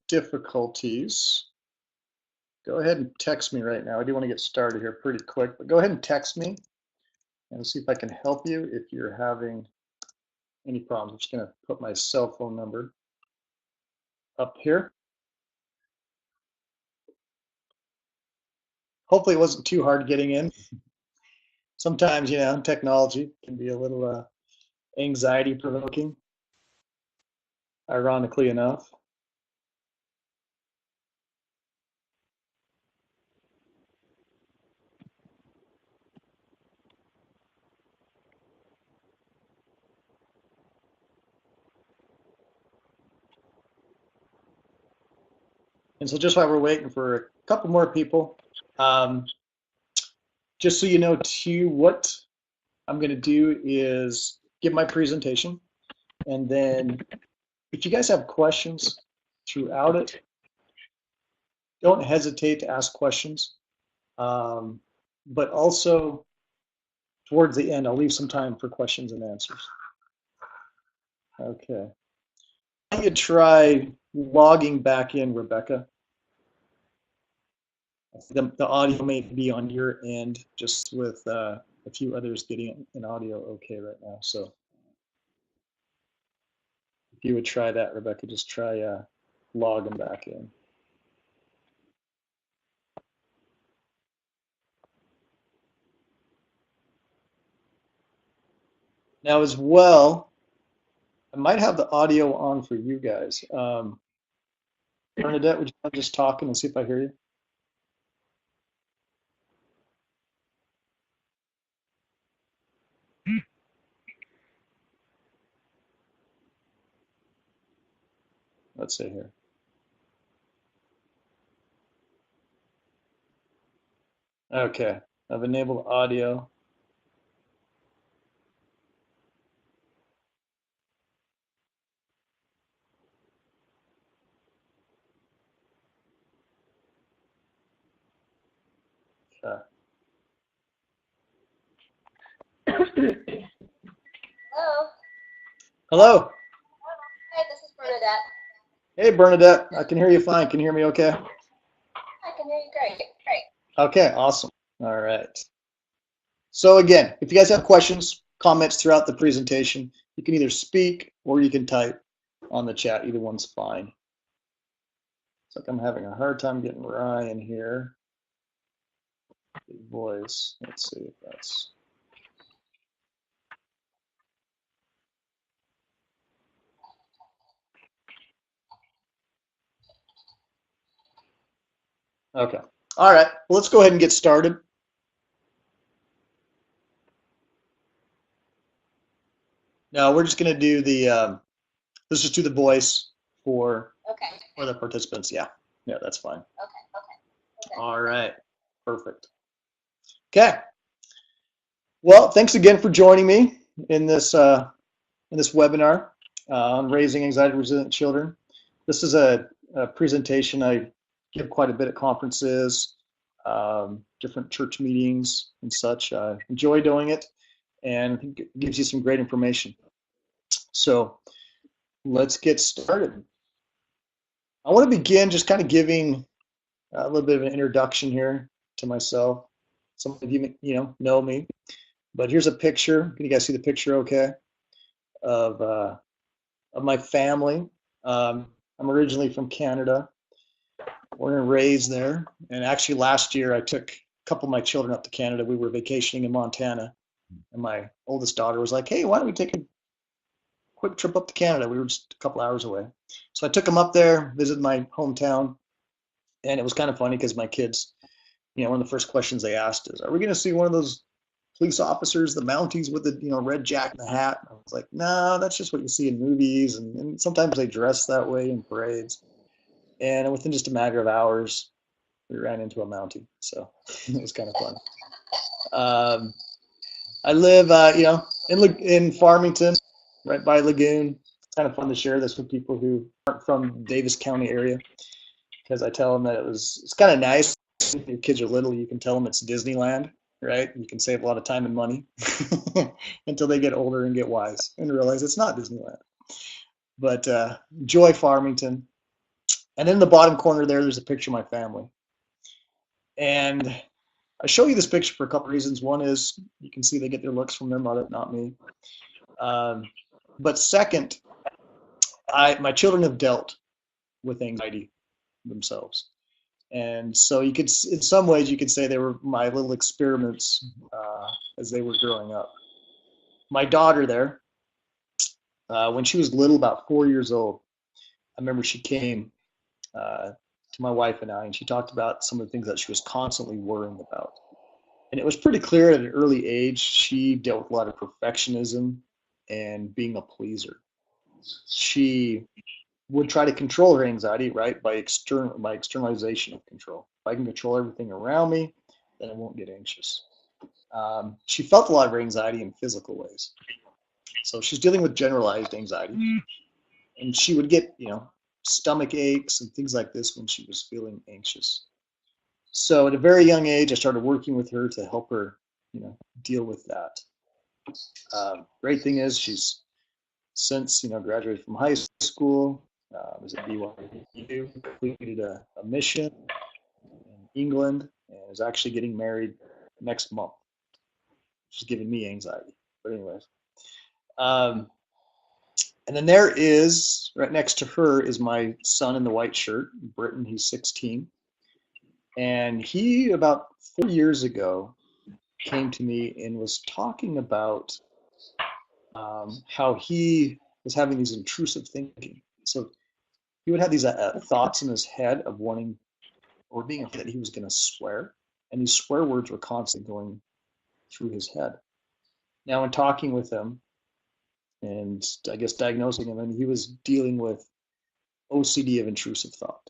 difficulties, go ahead and text me right now. I do want to get started here pretty quick, but go ahead and text me and see if I can help you if you're having any problems. I'm just going to put my cell phone number up here. Hopefully it wasn't too hard getting in. Sometimes, you know, technology can be a little anxiety provoking, ironically enough. And so just while we're waiting for a couple more people, just so you know too, what I'm going to do is give my presentation, and then if you guys have questions throughout it, don't hesitate to ask questions. But also towards the end, I'll leave some time for questions and answers. Okay. I'm going to try logging back in, Rebecca. The audio may be on your end, just with a few others getting an audio okay right now. So if you would try that, Rebecca, just try logging back in. Now as well, I might have the audio on for you guys. Bernadette, would you mind just talking and see if I hear you? Let's see here. Okay, I've enabled audio. Okay. Hello. Hello. Hi, this is Bernadette. Hey, Bernadette. I can hear you fine. Can you hear me okay? I can hear you great. Okay, awesome. All right. So again, if you guys have questions, comments throughout the presentation, you can either speak or you can type on the chat. Either one's fine. It's like I'm having a hard time getting Ryan here. Big voice. Let's see if that's. Okay. All right. Well, let's go ahead and get started. Now we're just going to do the. Let's just do the voice for the participants. Yeah. Yeah, that's fine. Okay. All right. Perfect. Okay. Well, thanks again for joining me in this webinar on raising anxiety-resilient children. This is a presentation I give quite a bit at conferences, different church meetings and such. I enjoy doing it, and I think it gives you some great information. So let's get started. I want to begin just kind of giving a little bit of an introduction here to myself. Some of you know me, but here's a picture. Can you guys see the picture okay? Of my family. I'm originally from Canada, born and raised there. And actually last year I took a couple of my children up to Canada. We were vacationing in Montana, and my oldest daughter was like, hey, why don't we take a quick trip up to Canada? We were just a couple hours away. So I took them up there, visited my hometown, and it was kind of funny because my kids, one of the first questions they asked is, are we going to see one of those police officers, the Mounties with the red jacket and the hat? I was like, no, that's just what you see in movies, and sometimes they dress that way in parades. And within just a matter of hours, we ran into a Mountie, so it was kind of fun. I live, in Farmington, right by Lagoon. It's kind of fun to share this with people who aren't from Davis County area, because I tell them that it's kind of nice. If your kids are little, you can tell them it's Disneyland. Right? You can save a lot of time and money until they get older and get wise and realize it's not Disneyland. But Joy Farmington. And in the bottom corner there's a picture of my family. And I show you this picture for a couple of reasons. One is you can see they get their looks from their mother, not me. But second, my children have dealt with anxiety themselves. And so you could, in some ways, you could say they were my little experiments as they were growing up. My daughter there, when she was little, about 4 years old, I remember she came to my wife and I, and she talked about some of the things that she was constantly worrying about. And it was pretty clear at an early age, she dealt with a lot of perfectionism and being a pleaser. She would try to control her anxiety, right, by externalization of control. If I can control everything around me, then I won't get anxious. She felt a lot of her anxiety in physical ways. So she's dealing with generalized anxiety. And she would get, stomach aches and things like this when she was feeling anxious. So at a very young age, I started working with her to help her, deal with that. Great thing is she's since, graduated from high school, was at BYU, completed a mission in England, and is actually getting married next month. She's giving me anxiety. But anyways. And then there is, right next to her is my son in the white shirt, Britton. He's 16. And he, about 4 years ago, came to me and was talking about how he was having these intrusive thinking. So he would have these thoughts in his head of wanting or being afraid that he was going to swear. And these swear words were constantly going through his head. Now, in talking with him and I guess diagnosing him, and he was dealing with OCD of intrusive thought.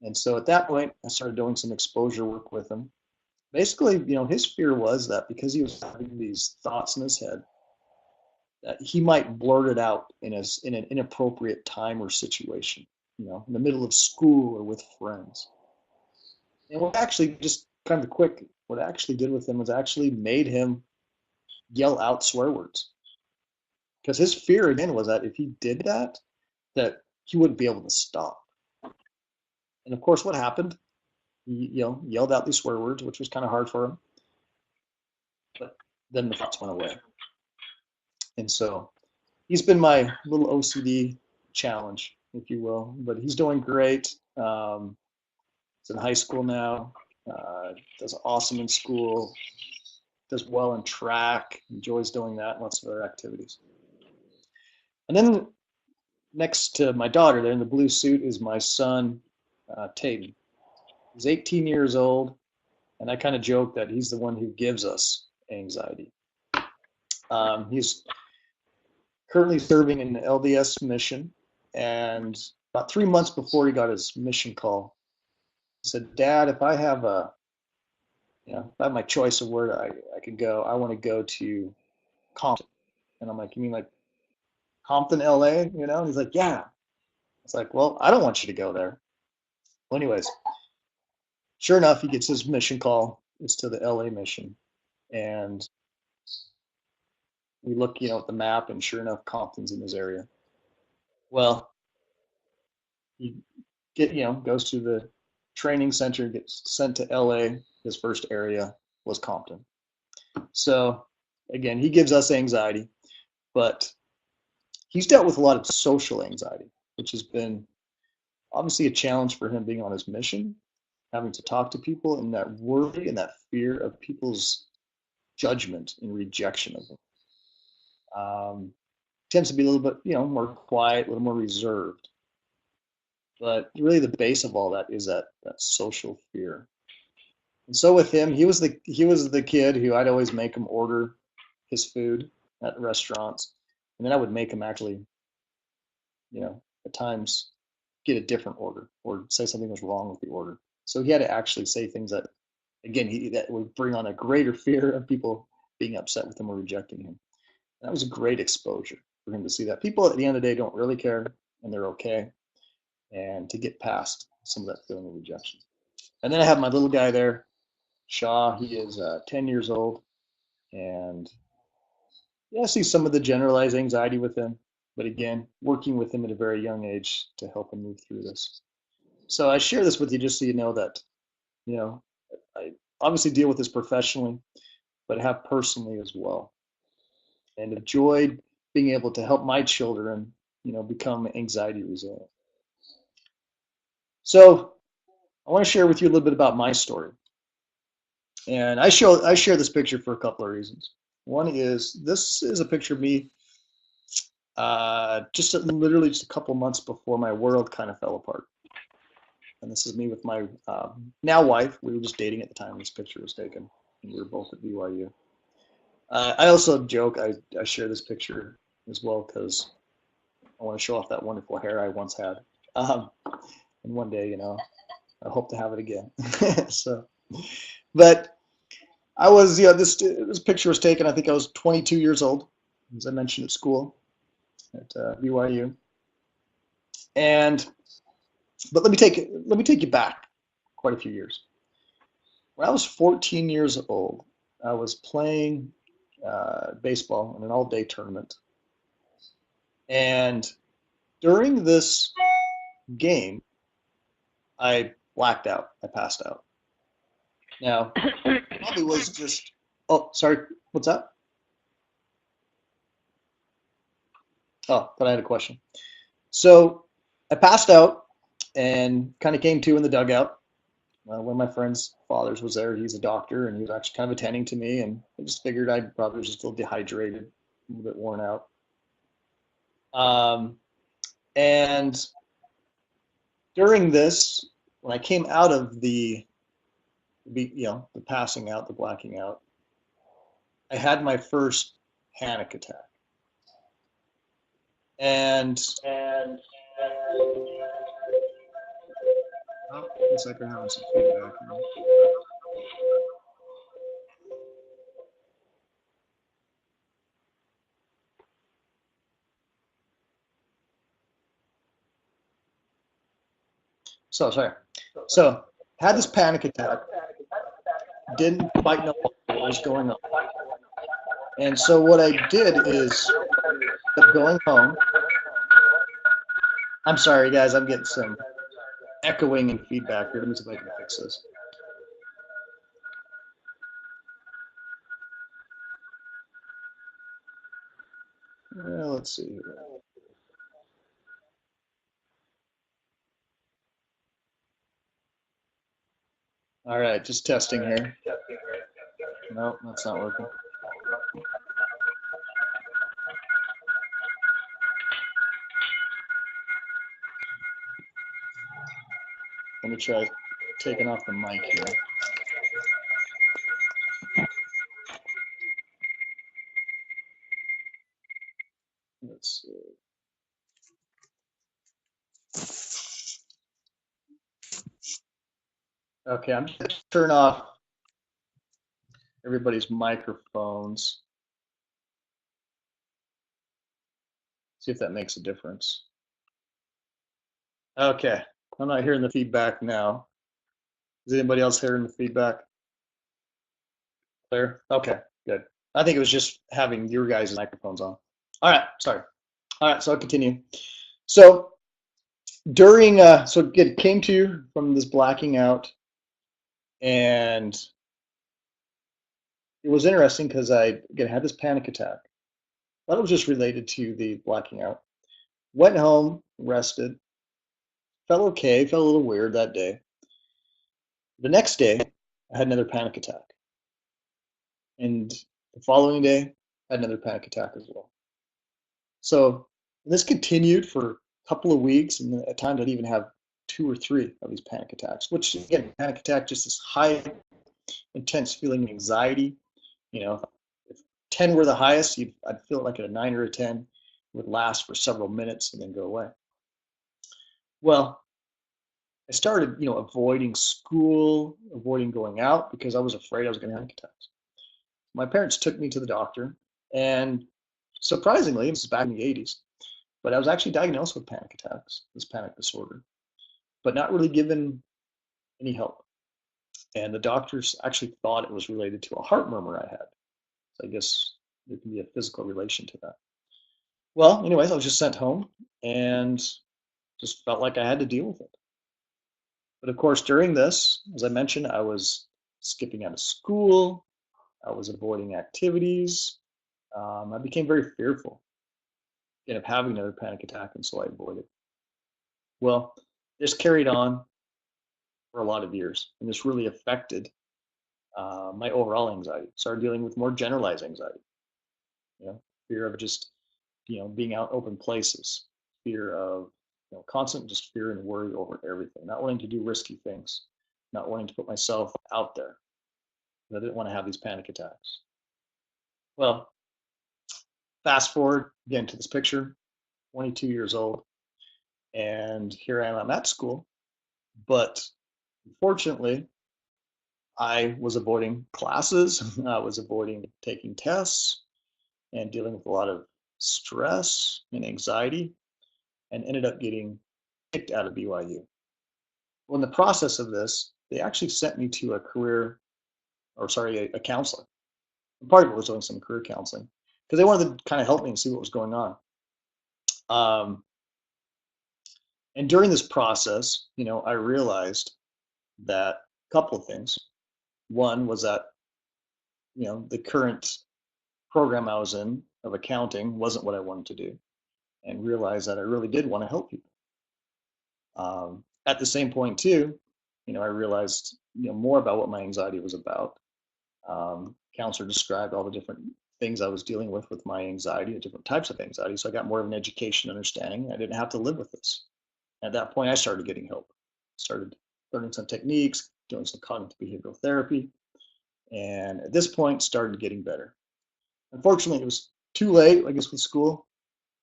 And so at that point, I started doing some exposure work with him. Basically, his fear was that because he was having these thoughts in his head, that he might blurt it out in an inappropriate time or situation, in the middle of school or with friends. And what actually, just kind of quick, what I actually did with him was actually made him yell out swear words. Because his fear, again, was that if he did that he wouldn't be able to stop. And of course, what happened? He, yelled out these swear words, which was kind of hard for him. But then the thoughts went away. And so he's been my little OCD challenge, if you will. But he's doing great. He's in high school now. Does awesome in school. Does well in track. Enjoys doing that. And lots of other activities. And then next to my daughter there in the blue suit is my son, Tayden. He's 18 years old, and I kind of joke that he's the one who gives us anxiety. He's currently serving in the LDS mission, and about 3 months before he got his mission call, he said, "Dad, if I have if I have my choice of where I could go, I want to go to Compton." And I'm like, "You mean like Compton, LA?" And he's like, "Yeah." It's like, "Well, I don't want you to go there." Well, anyways, sure enough, he gets his mission call. It's to the LA mission. And we look, at the map, and sure enough, Compton's in his area. Well, he goes to the training center, gets sent to LA. His first area was Compton. So again, he gives us anxiety, but he's dealt with a lot of social anxiety, which has been obviously a challenge for him being on his mission, having to talk to people, and that worry and that fear of people's judgment and rejection of him. Tends to be a little bit, more quiet, a little more reserved. But really the base of all that is that social fear. And so with him, he was the kid who I'd always make him order his food at restaurants. And then I would make him actually, at times get a different order or say something was wrong with the order. So he had to actually say things that, again, that would bring on a greater fear of people being upset with him or rejecting him. And that was a great exposure for him to see that people at the end of the day don't really care and they're okay, and to get past some of that feeling of rejection. And then I have my little guy there, Shaw. He is 10 years old, and I see some of the generalized anxiety with him. but again, working with him at a very young age to help him move through this. So I share this with you just so you know that, you know, I obviously deal with this professionally, but have personally as well, and enjoyed being able to help my children, you know, become anxiety resilient. So I want to share with you a little bit about my story. And I share this picture for a couple of reasons. One is this is a picture of me literally just a couple months before my world kind of fell apart. And this is me with my now wife. We were just dating at the time this picture was taken, and we were both at BYU. I also joke, I share this picture as well because I want to show off that wonderful hair I once had. And one day, you know, I hope to have it again. So, but I was, you know, this picture was taken, I think I was 22 years old, as I mentioned, at school at BYU. But let me take you back quite a few years. When I was 14 years old, I was playing baseball in an all-day tournament. And during this game, I blacked out. I passed out. Now, it probably was just, oh, sorry, what's that? Oh, but I had a question. So I passed out and kind of came to in the dugout. One of my friend's fathers was there. He's a doctor, and he was actually kind of attending to me, and I just figured I probably was just a little dehydrated, a little bit worn out. And during this, when I came out of the passing out, the blacking out, I had my first panic attack. And oh, looks like we're having some feedback now. So had this panic attack, didn't quite know what was going on. And so what I did is kept going home. I'm sorry, guys, I'm getting some echoing and feedback here. Let me see if I can fix this. Well, let's see here. All right, just testing here. No, that's not working. Let me try taking off the mic here. Let's see. Okay, I'm going to turn off everybody's microphones. See if that makes a difference. Okay, I'm not hearing the feedback now. Is anybody else hearing the feedback? Clear? Okay, good. I think it was just having your guys' microphones on. All right, sorry. All right, so I'll continue. So during, so it came to from this blacking out, and it was interesting because I again had this panic attack. Thought it was just related to the blacking out. Went home, rested, felt okay, felt a little weird that day. The next day, I had another panic attack. And the following day, I had another panic attack as well. So this continued for a couple of weeks, and at times I'd even have 2 or 3 of these panic attacks, which again, panic attack, just this high, intense feeling of anxiety. You know, if 10 were the highest, I'd feel it like at a 9 or a 10. It would last for several minutes and then go away. Well, I started, you know, avoiding school, avoiding going out because I was afraid I was going to have panic attacks. My parents took me to the doctor, and surprisingly, this is back in the 80s, but I was actually diagnosed with panic attacks, this panic disorder, but not really given any help. And the doctors actually thought it was related to a heart murmur I had. So I guess there can be a physical relation to that. Well, anyways, I was just sent home and just felt like I had to deal with it. But of course, during this, as I mentioned, I was skipping out of school. I was avoiding activities. I became very fearful of having another panic attack, and so I avoided. Well, this carried on for a lot of years, and this really affected my overall anxiety. Started dealing with more generalized anxiety, fear of just, being out in open places, fear of, constant just fear and worry over everything, not wanting to do risky things, not wanting to put myself out there. I didn't want to have these panic attacks. Well, fast forward again to this picture, 22 years old, and here I am, I'm at school, but unfortunately, I was avoiding classes, I was avoiding taking tests, and dealing with a lot of stress and anxiety, and ended up getting kicked out of BYU. Well, in the process of this, they actually sent me to a counselor. And part of it was doing some career counseling because they wanted to kind of help me and see what was going on. Um, and during this process, I realized that a couple of things. One was that, the current program I was in of accounting wasn't what I wanted to do, and realized that I really did want to help people. At the same point too, I realized, more about what my anxiety was about. Counselor described all the different things I was dealing with my anxiety, the different types of anxiety. So I got more of an education understanding. I didn't have to live with this. At that point, I started getting help. Started learning some techniques, doing some cognitive behavioral therapy, and at this point, started getting better. Unfortunately, it was too late, I guess, with school.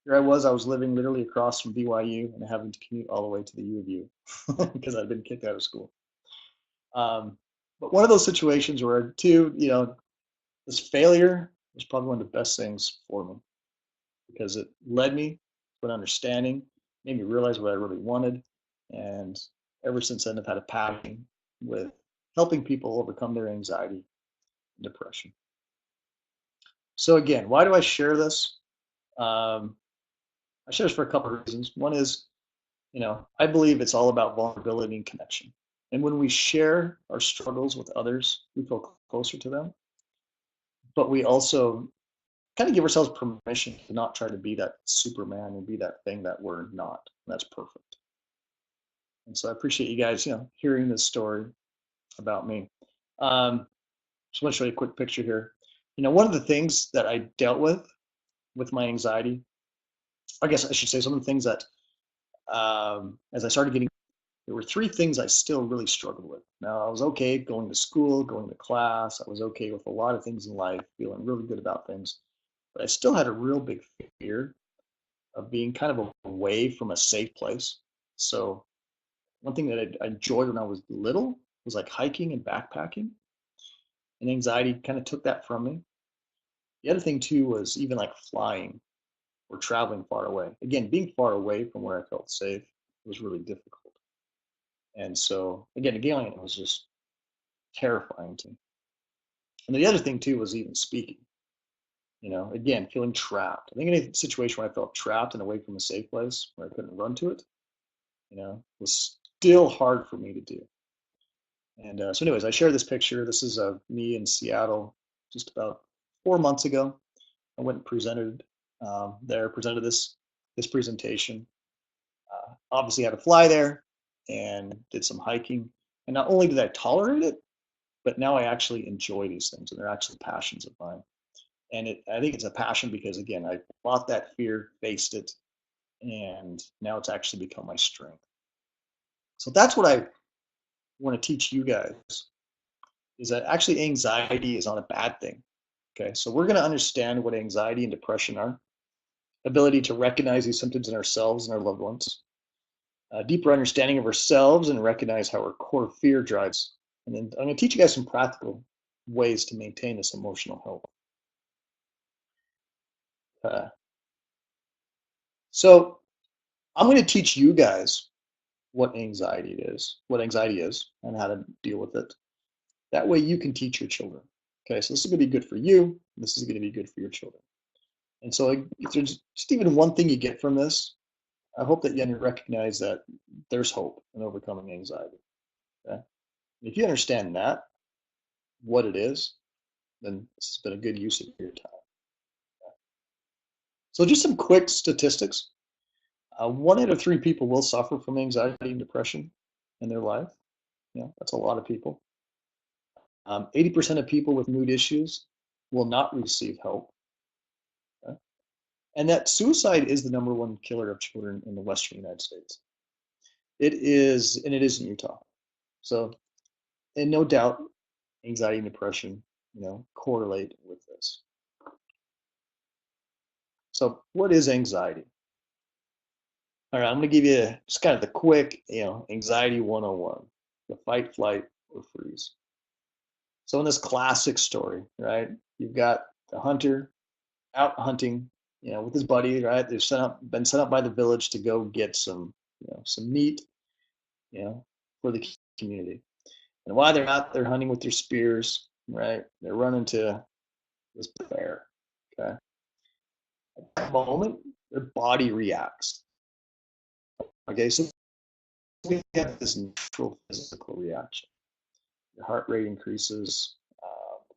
Here I was living literally across from BYU and having to commute all the way to the U of U because I'd been kicked out of school. But one of those situations where, too, this failure was probably one of the best things for me because it led me to an understanding, made me realize what I really wanted. And ever since then, I've had a passion with helping people overcome their anxiety and depression. So again, why do I share this? I share this for a couple of reasons. One is, I believe it's all about vulnerability and connection. And when we share our struggles with others, we feel closer to them. But we also kind of give ourselves permission to not try to be that Superman and be that thing that we're not. That's perfect. And so I appreciate you guys, hearing this story about me. Just want to show you a quick picture here. One of the things that I dealt with my anxiety, I guess I should say some of the things that, as I started getting, there were three things I still really struggled with. Now, I was okay going to school, going to class. I was okay with a lot of things in life, feeling really good about things. But I still had a real big fear of being kind of away from a safe place. So one thing that I enjoyed when I was little was like hiking and backpacking, and anxiety kind of took that from me. The other thing too was even like flying or traveling far away. Again, being far away from where I felt safe was really difficult. And so again, it was just terrifying to me. And the other thing too was even speaking. Again, feeling trapped. I think any situation where I felt trapped and away from a safe place where I couldn't run to it, was still hard for me to do. And so anyways, I share this picture. This is me in Seattle just about 4 months ago. I went and presented presented this presentation. Obviously had to fly there and did some hiking. And not only did I tolerate it, but now I actually enjoy these things and they're actually passions of mine. And I think it's a passion because, again, I fought that fear, faced it, and now it's actually become my strength. So that's what I want to teach you guys, is that actually anxiety is not a bad thing. Okay, so we're going to understand what anxiety and depression are, ability to recognize these symptoms in ourselves and our loved ones, a deeper understanding of ourselves and recognize how our core fear drives. And then I'm going to teach you guys some practical ways to maintain this emotional health. So I'm going to teach you guys what anxiety is, and how to deal with it. That way you can teach your children. Okay, so this is going to be good for you. This is going to be good for your children. And so if there's just even one thing you get from this, I hope that you recognize that there's hope in overcoming anxiety. Okay? If you understand that, what it is, then this has been a good use of your time. So just some quick statistics. 1 out of 3 people will suffer from anxiety and depression in their life. That's a lot of people. 80% of people with mood issues will not receive help. Okay? And that suicide is the #1 killer of children in the Western United States. It is, and it is in Utah. So, and no doubt, anxiety and depression, correlate with this. So, what is anxiety? All right, I'm going to give you just kind of the quick, anxiety 101, the fight, flight, or freeze. So in this classic story, right, you've got the hunter out hunting, with his buddy, right? They've been sent up by the village to go get some meat, for the community. And while they're out there hunting with their spears, right, they run into this bear. Okay. At that moment, their body reacts. Okay, so we have this natural physical reaction. Your heart rate increases,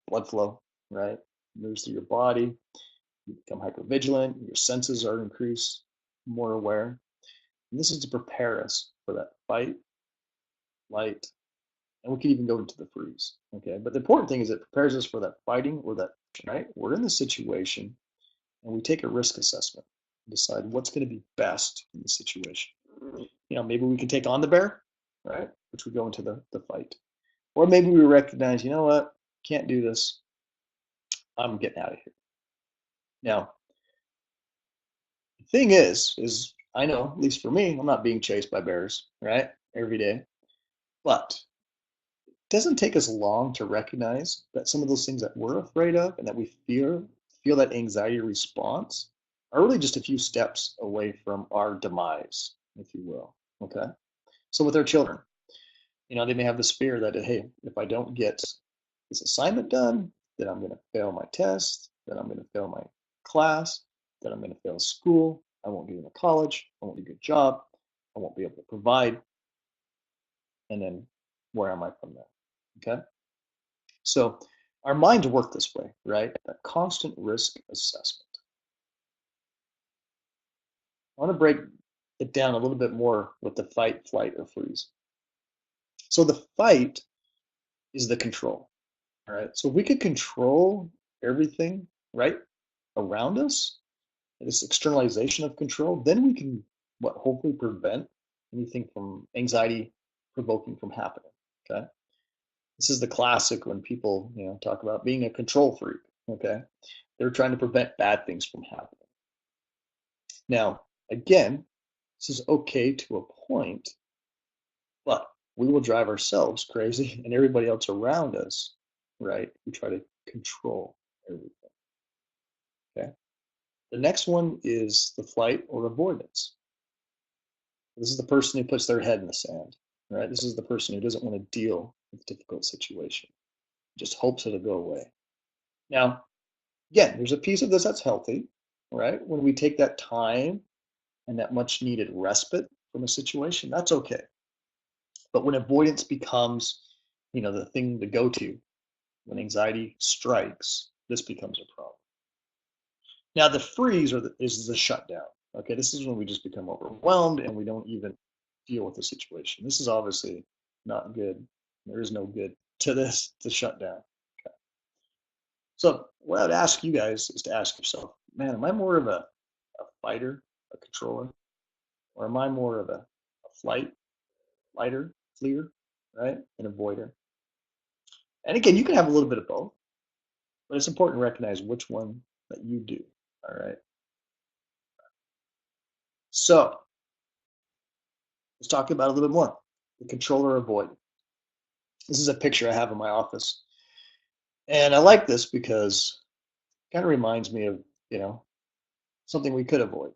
blood flow, right, moves through your body. You become hypervigilant. Your senses are increased, more aware. And this is to prepare us for that fight, flight, and we can even go into the freeze. Okay, but the important thing is it prepares us for that fighting or that, right? We're in the situation and we take a risk assessment and decide what's going to be best in the situation. Maybe we can take on the bear, right? Which would go into the fight. Or maybe we recognize, you know what, can't do this. I'm getting out of here. Now, the thing is I know, at least for me, I'm not being chased by bears, right? Every day. But it doesn't take us long to recognize that some of those things that we're afraid of and that we feel that anxiety response are really just a few steps away from our demise, if you will. Okay. So with our children, they may have this fear that, hey, if I don't get this assignment done, then I'm going to fail my test, then I'm going to fail my class, then I'm going to fail school, I won't get into college, I won't do a good job, I won't be able to provide, and then where am I from there? Okay. So our minds work this way, right? That constant risk assessment. I want to break it down a little bit more with the fight, flight, or freeze. So the fight is the control. All right. So if we could control everything, right, around us, this externalization of control, then we can hopefully prevent anything from anxiety provoking from happening. Okay. This is the classic when people, talk about being a control freak. Okay. They're trying to prevent bad things from happening. Now, again, this is okay to a point, but we will drive ourselves crazy and everybody else around us, right? We try to control everything. Okay. The next one is the flight or avoidance. This is the person who puts their head in the sand, right? This is the person who doesn't want to deal with a difficult situation, just hopes it'll go away. Now, again, there's a piece of this that's healthy, right? When we take that time and that much needed respite from a situation, that's okay. But when avoidance becomes, the thing to go to, when anxiety strikes, this becomes a problem. Now, the freeze is the shutdown. Okay, this is when we just become overwhelmed and we don't even deal with the situation. This is obviously not good. There is no good to this, to shut down. Okay. So what I'd ask you guys is to ask yourself, man, am I more of a fighter, a controller, or am I more of a fighter, fleer, right, an avoider? And again, you can have a little bit of both, but it's important to recognize which one that you do. All right. So let's talk about it a little bit more. The control or avoid. This is a picture I have in my office. And I like this because it kind of reminds me of, something we could avoid.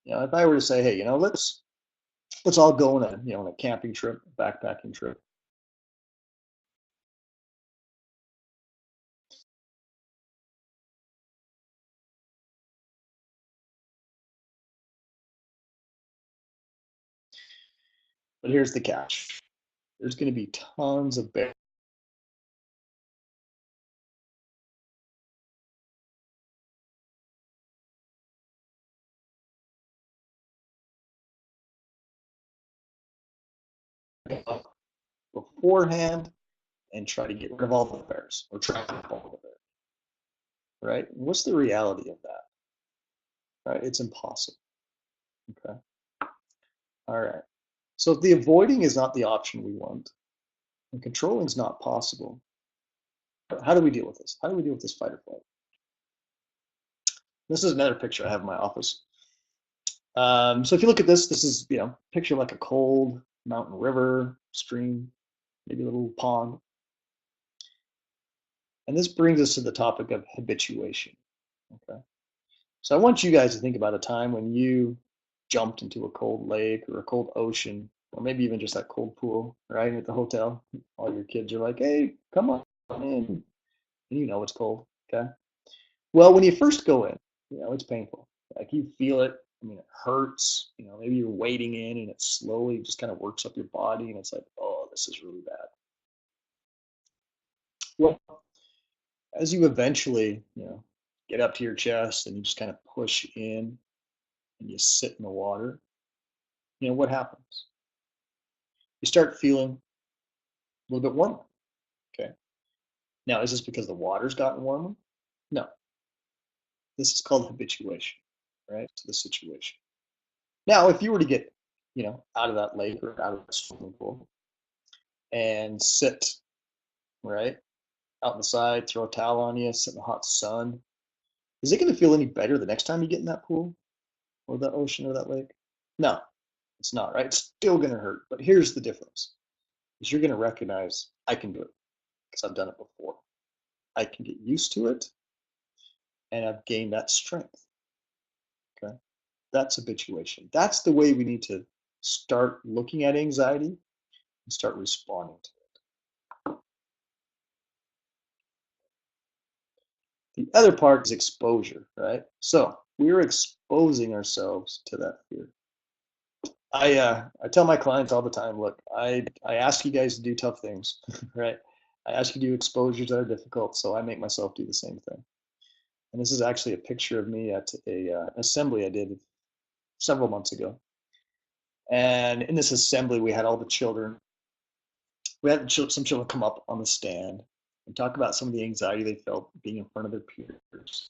If I were to say, hey, let's all go on a camping trip, backpacking trip. But here's the catch. There's going to be tons of bears. Beforehand and try to get rid of all the bears or try to get all the bears, right? What's the reality of that, right? It's impossible, okay? All right. So if the avoiding is not the option we want and controlling is not possible, how do we deal with this? How do we deal with this fight or flight? This is another picture I have in my office. So if you look at this, this is, picture like a cold mountain river, stream, maybe a little pond. And this brings us to the topic of habituation, okay? So I want you guys to think about a time when you jumped into a cold lake or a cold ocean, or maybe even just that cold pool, right, at the hotel. All your kids are like, hey, come on in. And you know it's cold, okay? Well, when you first go in, it's painful. Like you feel it. I mean, it hurts. Maybe you're wading in and it slowly just kind of works up your body and it's like, oh, this is really bad. Well, as you eventually, get up to your chest and you just kind of push in and you sit in the water, what happens? You start feeling a little bit warmer, okay? Now, is this because the water's gotten warmer? No. This is called habituation, right, to the situation. Now, if you were to get, out of that lake or out of the swimming pool and sit, right, out in the side, throw a towel on you, sit in the hot sun, is it going to feel any better the next time you get in that pool or that ocean or that lake? No, it's not, right? It's still going to hurt. But here's the difference, is you're going to recognize I can do it because I've done it before. I can get used to it and I've gained that strength, okay? That's habituation. That's the way we need to start looking at anxiety and start responding to it. The other part is exposure, right? So we're exposing ourselves to that fear. I tell my clients all the time, look, I ask you guys to do tough things, right? I ask you to do exposures that are difficult, so I make myself do the same thing. And this is actually a picture of me at an assembly I did several months ago. And in this assembly, we had all the children. We had some children come up on the stand and talk about some of the anxiety they felt being in front of their peers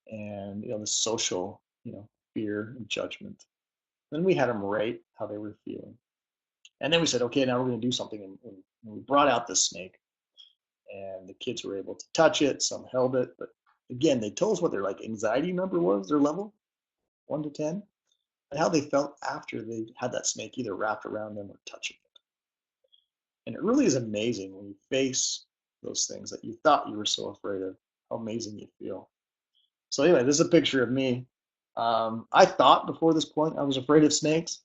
and the social fear and judgment. Then we had them rate how they were feeling, and then we said, okay, now we're going to do something, and we brought out the snake, and the kids were able to touch it. Some held it, but again, they told us what their anxiety number was, their level, 1 to 10, and how they felt after they had that snake either wrapped around them or touching it. And it really is amazing when you face those things that you thought you were so afraid of, how amazing you feel. So anyway, this is a picture of me. I thought before this point I was afraid of snakes.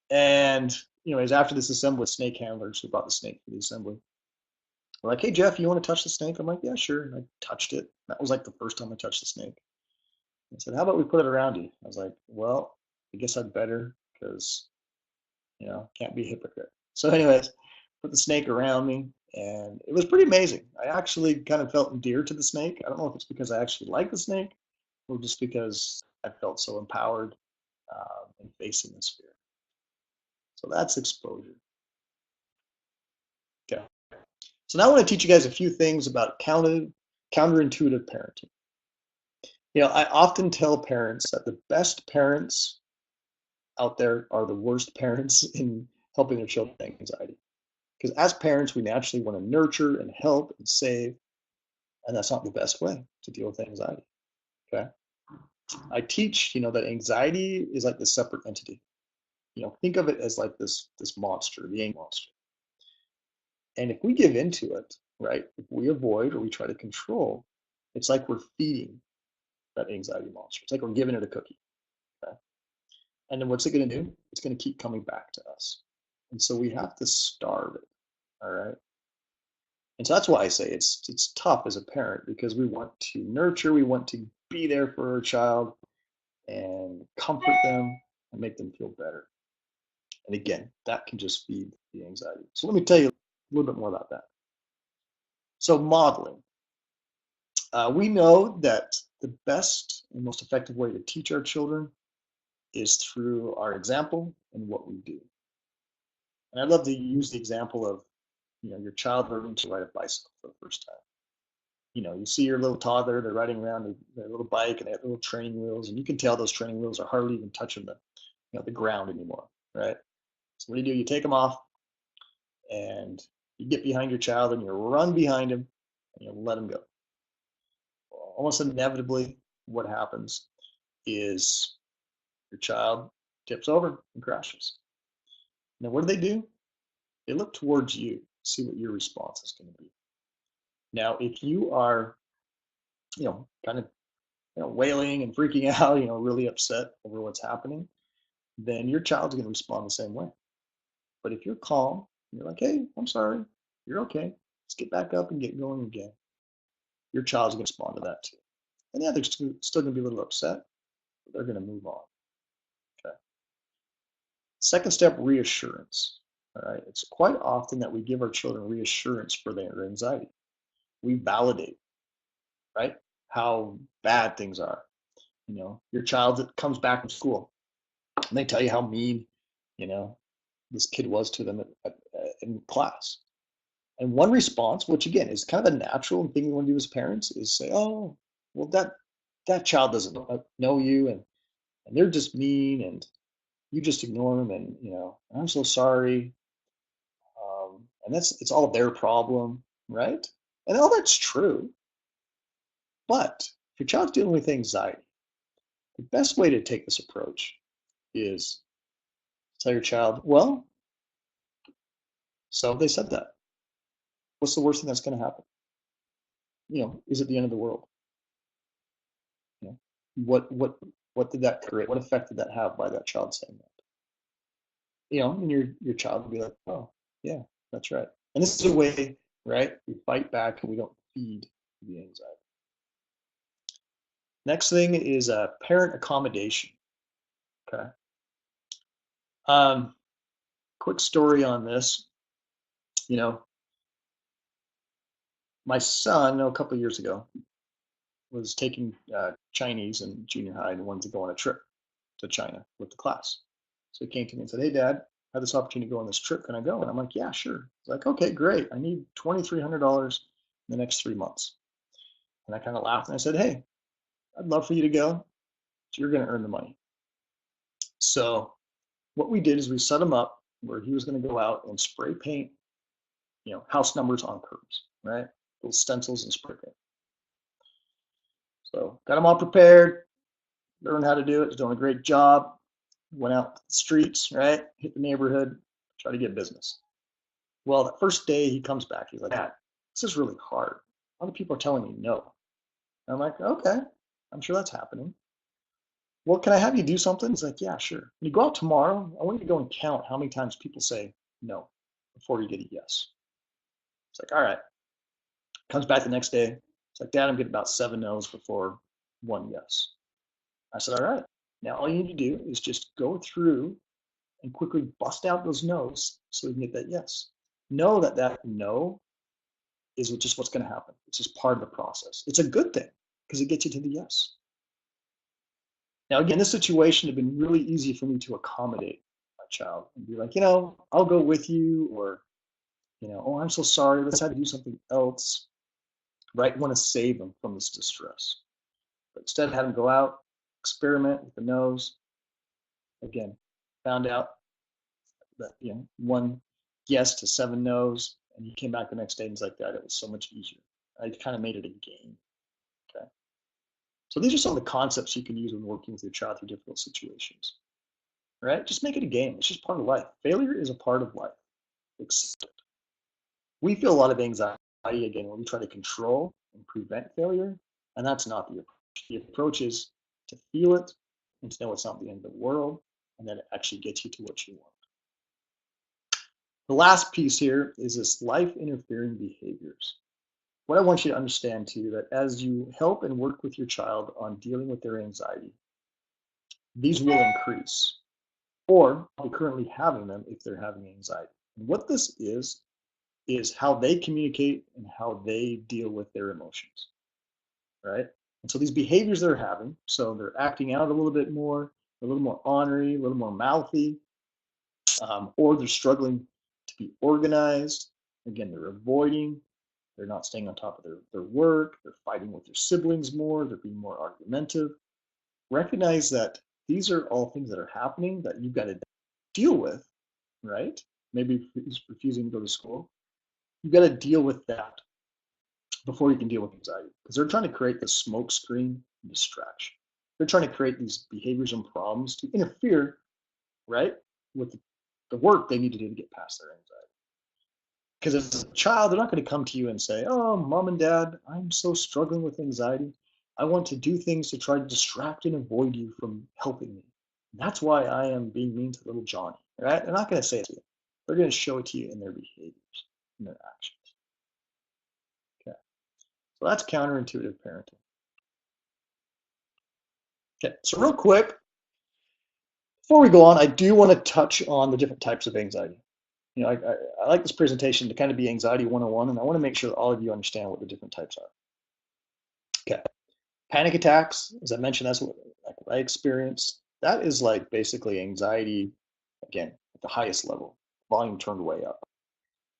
And anyways, after this assembly, snake handlers who brought the snake for the assembly were like, hey, Jeff, you want to touch the snake? I'm like, yeah, sure. And I touched it. That was like the first time I touched the snake. I said, how about we put it around you? I was like, well, I guess I'd better because, can't be a hypocrite. So anyways, put the snake around me and it was pretty amazing. I actually kind of felt endeared to the snake. I don't know if it's because I actually like the snake or just because I felt so empowered in facing this fear. So that's exposure. Okay. So now I want to teach you guys a few things about counterintuitive parenting. I often tell parents that the best parents out there are the worst parents in helping their children with anxiety. Because as parents, we naturally want to nurture and help and save, and that's not the best way to deal with anxiety. Okay. I teach, that anxiety is like this separate entity. Think of it as like this monster, the anxiety monster. And if we give into it, right, if we avoid or we try to control, it's like we're feeding that anxiety monster. It's like we're giving it a cookie. Okay? And then what's it going to do? It's going to keep coming back to us. And so we have to starve it. All right. And so that's why I say it's tough as a parent because we want to nurture, we want to be there for our child and comfort them and make them feel better. And again, that can just feed the anxiety. So let me tell you a little bit more about that. So modeling. We know that the best and most effective way to teach our children is through our example and what we do. And I love to use the example of, your child learning to ride a bicycle for the first time. You see your little toddler, they're riding around their little bike and they have little training wheels, and you can tell those training wheels are hardly even touching the ground anymore, right? So what do? You take them off and you get behind your child and you run behind him and you let him go. Almost inevitably, what happens is your child tips over and crashes. Now, what do? They look towards you, see what your response is going to be. Now, if you are, kind of, wailing and freaking out, really upset over what's happening, then your child's going to respond the same way. But if you're calm, you're like, hey, I'm sorry, you're okay, let's get back up and get going again, your child's going to respond to that too. And yeah, they're still going to be a little upset, but they're going to move on. Okay. Second step, reassurance. All right. It's quite often that we give our children reassurance for their anxiety. We validate, right, how bad things are. Your child that comes back from school and they tell you how mean, this kid was to them in class. And one response, which again is kind of a natural thing we want to do as parents, is say, oh, well, that child doesn't know you, and they're just mean, and you just ignore them, and I'm so sorry, and it's all their problem, right? And all that's true. But if your child's dealing with anxiety, the best way to take this approach is tell your child, well, so they said that. What's the worst thing that's going to happen? Is it the end of the world? What did that create? What effect did that have by that child saying that? And your child will be like, oh, yeah, that's right. And this is a way, right? We fight back and we don't feed the anxiety. Next thing is parent accommodation. Okay. Quick story on this. My son, a couple of years ago, was taking Chinese in junior high and wanted to go on a trip to China with the class. So he came to me and said, hey, Dad, I have this opportunity to go on this trip. Can I go? And I'm like, yeah, sure. He's like, okay, great. I need $2,300 in the next 3 months. And I kind of laughed and I said, hey, I'd love for you to go. So you're going to earn the money. So what we did is we set him up where he was going to go out and spray paint, house numbers on curbs, right? Little stencils and spray paint. So got him all prepared, learned how to do it. He's doing a great job. Went out the streets, right? Hit the neighborhood, try to get business. Well, the first day he comes back, he's like, Dad, this is really hard. A lot of people are telling me no. And I'm like, okay, I'm sure that's happening. Well, can I have you do something? He's like, yeah, sure. When you go out tomorrow, I want you to go and count how many times people say no before you get a yes. It's like, all right. Comes back the next day. It's like, Dad, I'm getting about 7 no's before 1 yes. I said, all right. Now all you need to do is just go through and quickly bust out those no's so we can get that yes. Know that no is just what's going to happen. It's just part of the process. It's a good thing because it gets you to the yes. Now, again, this situation had been really easy for me to accommodate my child and be like, I'll go with you, or, oh, I'm so sorry, let's have to do something else, right? I want to save them from this distress. But instead, have them go out, experiment with the no's. Again, found out that, 1 yes to 7 no's, and he came back the next day and was like, Dad, it was so much easier. I kind of made it a game. Okay. So these are some of the concepts you can use when working with your child through difficult situations. Right? Just make it a game. It's just part of life. Failure is a part of life. Accept it. We feel a lot of anxiety again when we try to control and prevent failure, and that's not the approach. The approach is to feel it and to know it's not the end of the world, and that it actually gets you to what you want. The last piece here is this life interfering behaviors. What I want you to understand too, that as you help and work with your child on dealing with their anxiety, these will increase. or probably currently having them if they're having anxiety. And what this is how they communicate and how they deal with their emotions, right? And so these behaviors they're having, so they're acting out a little bit more, a little more ornery, a little more mouthy, or they're struggling to be organized. Again, they're avoiding, they're not staying on top of their work, they're fighting with their siblings more, they're being more argumentative. Recognize that these are all things that are happening that you've got to deal with, right? Maybe he's refusing to go to school. You've got to deal with that before you can deal with anxiety, because they're trying to create the smoke screen distraction. They're trying to create these behaviors and problems to interfere, right, with the work they need to do to get past their anxiety. Because as a child, they're not going to come to you and say, oh, mom and dad, I'm so struggling with anxiety. I want to do things to try to distract and avoid you from helping me. And that's why I am being mean to little Johnny, right? They're not going to say it to you. They're going to show it to you in their behaviors, in their actions. Okay, so that's counterintuitive parenting. Okay, so real quick, before we go on, I do want to touch on the different types of anxiety. You know, I like this presentation to kind of be anxiety 101, and I want to make sure that all of you understand what the different types are. Okay, panic attacks, as I mentioned, that's what I experienced. That is like basically anxiety, again, at the highest level, volume turned way up.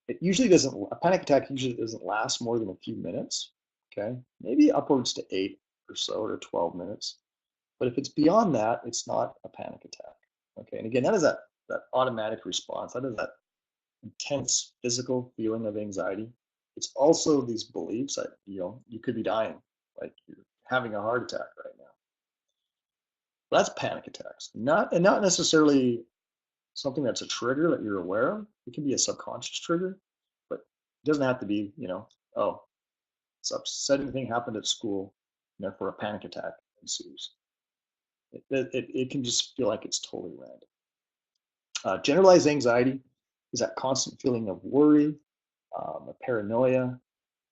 It usually doesn't, a panic attack usually doesn't last more than a few minutes, okay? Maybe upwards to 8 or so, or 12 minutes. But if it's beyond that, it's not a panic attack. Okay, and again, that is that automatic response. That is that intense physical feeling of anxiety. It's also these beliefs that you could be dying, like you're having a heart attack right now. That's panic attacks. Not necessarily something that's a trigger that you're aware of. It can be a subconscious trigger, but it doesn't have to be, oh, some upsetting thing happened at school, and therefore a panic attack ensues. It can just feel like it's totally random. Generalized anxiety is that constant feeling of worry, a paranoia.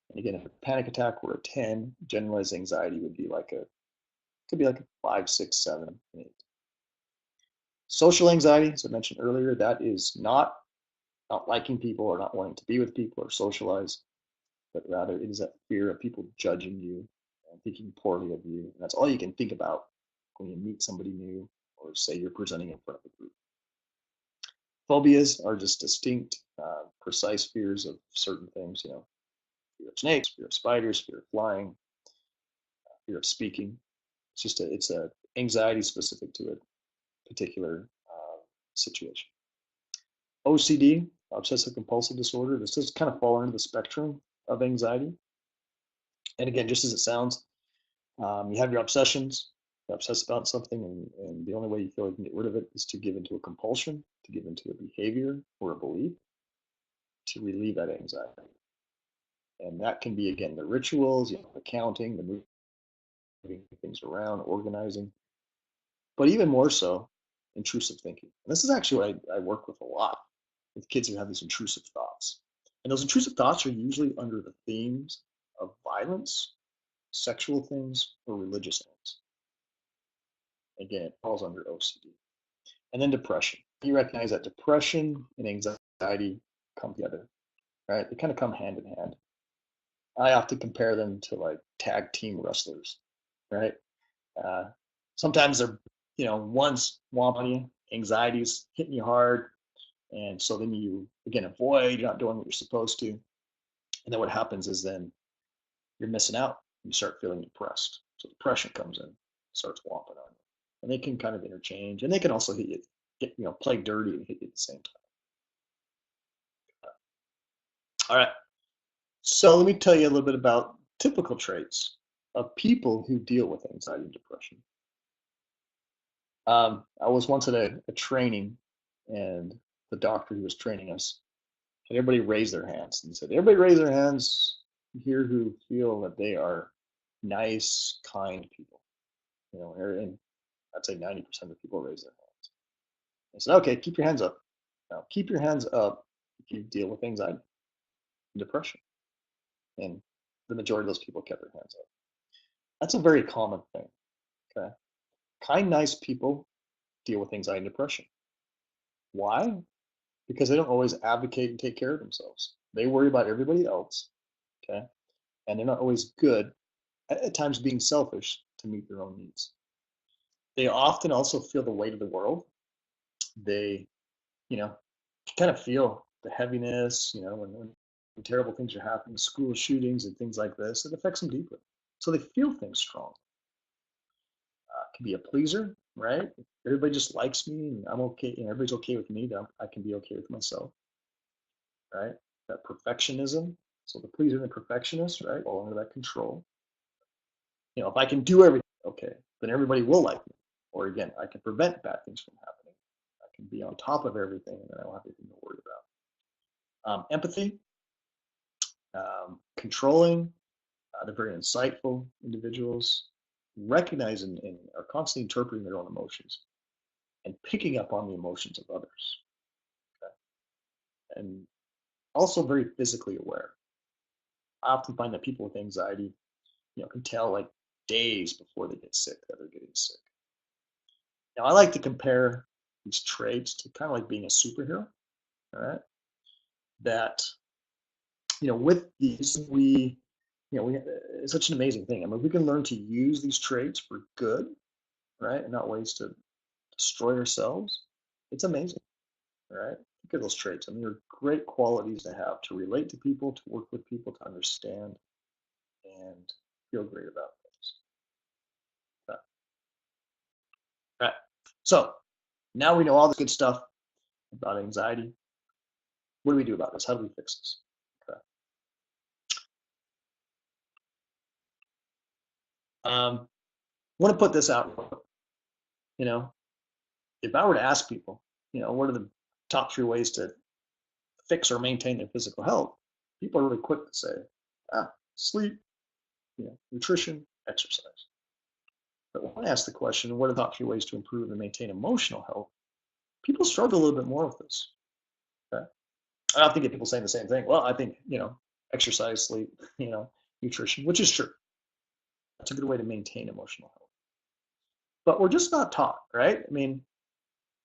And again, if a panic attack were a 10, generalized anxiety would be like could be like a 5, 6, 7, 8. Social anxiety, as I mentioned earlier, that is not liking people or not wanting to be with people or socialize, but rather it is that fear of people judging you and thinking poorly of you. And that's all you can think about when you meet somebody new or say you're presenting in front of a group. Phobias are just distinct, precise fears of certain things, fear of snakes, fear of spiders, fear of flying, fear of speaking. It's a anxiety specific to a particular situation. OCD, obsessive compulsive disorder, this does kind of fall into the spectrum of anxiety. And again, just as it sounds, you have your obsessions, you obsess about something, and the only way you feel you can get rid of it is to give into a compulsion, to give into a behavior or a belief to relieve that anxiety. And that can be, again, the rituals, the counting, the moving things around, organizing, but even more so, intrusive thinking. And this is actually what I work with a lot with kids who have these intrusive thoughts. And those intrusive thoughts are usually under the themes of violence, sexual things, or religious things. Again, it falls under OCD. And then depression. You recognize that depression and anxiety come together, right? They kind of come hand in hand. I often compare them to like tag team wrestlers, right? Sometimes they're, one's whomping you, anxiety's hitting you hard, and so then you, again, avoid, you're not doing what you're supposed to. And then what happens is then you're missing out. You start feeling depressed. So depression comes in, starts whomping on you. And they can kind of interchange, and they can also hit you, play dirty and hit you at the same time. All right. So let me tell you a little bit about typical traits of people who deal with anxiety and depression. I was once at a training, and the doctor who was training us had everybody raise their hands and said, everybody raise their hands here who feel that they are nice, kind people. And I'd say 90% of people raise their hands. I said, okay, keep your hands up. Now, keep your hands up if you deal with anxiety and depression. And the majority of those people kept their hands up. That's a very common thing, okay? Kind, nice people deal with anxiety and depression. Why? Because they don't always advocate and take care of themselves. They worry about everybody else, okay? And they're not always good, at times being selfish to meet their own needs. They often also feel the weight of the world. They, kind of feel the heaviness, when terrible things are happening, school shootings and things like this, it affects them deeply. So they feel things strong. Can be a pleaser, right? If everybody just likes me and I'm okay, and everybody's okay with me, then I can be okay with myself, right? That perfectionism. So the pleaser and the perfectionist, right? All under that control. If I can do everything, okay, then everybody will like me. Or again, I can prevent bad things from happening. I can be on top of everything and then I don't have anything to worry about. Empathy, controlling, they're very insightful individuals, recognize and are constantly interpreting their own emotions and picking up on the emotions of others. Okay? And also very physically aware. I often find that people with anxiety, can tell like days before they get sick that they're getting sick. Now, I like to compare these traits to kind of like being a superhero, all right? That, with these, it's such an amazing thing. I mean, we can learn to use these traits for good, right? And not ways to destroy ourselves. It's amazing, right? Look at those traits. I mean, they're great qualities to have, to relate to people, to work with people, to understand, and feel great about things. Okay. All right. So now we know all the good stuff about anxiety. What do we do about this? How do we fix this? Okay. I want to put this out. If I were to ask people, what are the top 3 ways to fix or maintain their physical health? People are really quick to say, sleep, nutrition, exercise. But when I ask the question, what are the top 3 ways to improve and maintain emotional health? People struggle a little bit more with this. Okay? I often get people saying the same thing. Well, I think, exercise, sleep, nutrition, which is true. That's a good way to maintain emotional health. But we're just not taught, right? I mean,